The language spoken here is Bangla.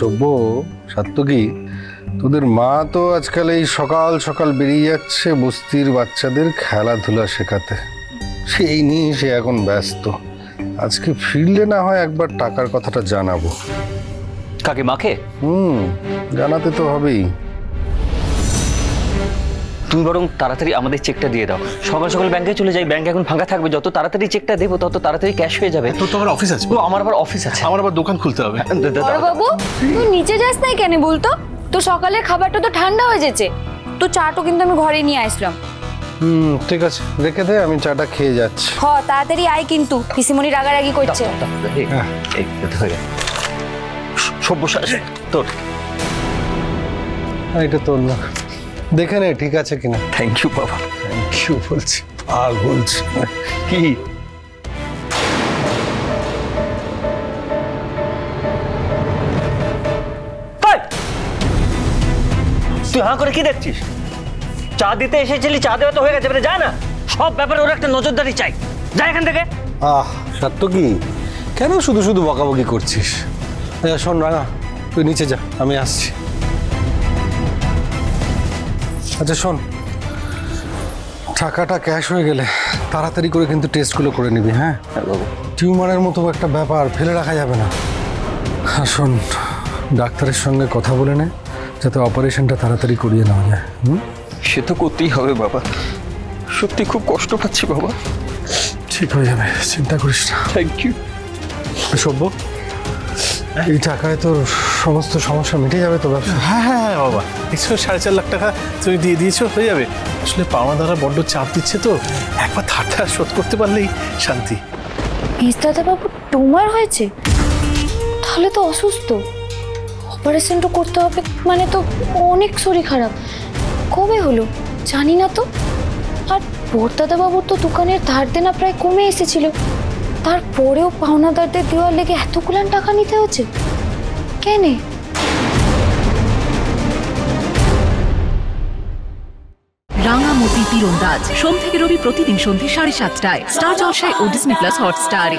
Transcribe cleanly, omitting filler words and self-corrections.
সভ্য সাত্তকী, তোদের মা তো আজকাল এই সকাল সকাল বেরিয়ে যাচ্ছে বস্তির বাচ্চাদের খেলাধুলা শেখাতে, সেই নিয়ে সে এখন ব্যস্ত। আজকে ফিরলে না হয় একবার টাকার কথাটা জানাবো। কাকে, মাকে? জানাতে তো হবেই। তুমি বরং তাড়াতাড়ি আমাদের চেকটা দিয়ে দাও, সকাল সকাল ব্যাংকে চলে যাই, ব্যাংক এখন ফাঁকা থাকবে, যত তাড়াতাড়ি চেকটা দেবো তত তাড়াতাড়ি ক্যাশ হয়ে যাবে। তো আমার অফিস আছে। আমার আবার অফিস আছে, আমার আবার দোকান খুলতে হবে। বাবু তুই নিচে যাস নাই কেন বলতো? তো সকালের খাবারটা তো ঠান্ডা হয়ে যেছে, তো চাটা কিন্তু আমি ঘরে নিয়ে আসলাম। ঠিক আছে, রেখে দে, আমি চাটা খেয়ে যাচ্ছি। তাড়াতাড়ি আয়, কিন্তু পিসিমণি রাগারাগি করছে। সভ্য তোর এটা তোর না, দেখে নে ঠিক আছে কিনা। থ্যাংক ইউ বাবা। থ্যাংক ইউ বলছি আর বলছি কি? তুই হাঁ করে কি দেখছিস? চা দিতে এসেছিলি, চা দেওয়া তো হয়ে গেছে, যা না। সব ব্যাপারে ওর একটা নজরদারি চাই, যা এখান থেকে। সাত্তকী, কেন শুধু শুধু বকাবকি করছিস? শোন রাঙা, তুই নিচে যা, আমি আসছি। আচ্ছা শোন, টাকাটা ক্যাশ হয়ে গেলে তাড়াতাড়ি করে কিন্তু টেস্টগুলো করে নিবি। হ্যাঁ বাবু, টিউমারের মতো একটা ব্যাপার, ফেলে রাখা যাবে না। আর শোন, ডাক্তারের সঙ্গে কথা বলে নে যাতে অপারেশনটা তাড়াতাড়ি করিয়ে নেওয়া যায়। সে তো করতেই হবে বাবা, সত্যি খুব কষ্ট পাচ্ছি বাবা। ঠিক হয়ে যাবে, চিন্তা করিস না। Thank you. সভ্য, এই টাকায় তোর সমস্ত সমস্যা মিটে যাবে তো ব্যবসা? হ্যাঁ হ্যাঁ হ্যাঁ বাবা, 4.5 লাখ টাকা তুমি দিয়ে দিয়েছো, হয়ে যাবে। আসলে পাওনাদাররা বড্ড চাপ দিচ্ছে তো, একবার ধারটা শোধ করতে পারলেই শান্তি। দাদা বাবু টিউমার হয়েছে, তাহলে তো অসুস্থ, অপারেশনটা করতে হবে, মানে তো অনেক শরীর খারাপ। কবে হলো জানি না তো। আর বড়দাদা বাবুর তো দোকানের ধার দেনা প্রায় কমে এসেছিল, তারপরেও পাওনাদারদের দেওয়ার লেগে এতগুলান টাকা নিতে হচ্ছে কেন? রাঙামতি তীরন্দাজ সোম থেকে রবি প্রতিদিন সন্ধ্যে 7:30টায় স্টার জলসায় ও ডিজনি প্লাস হটস্টারে।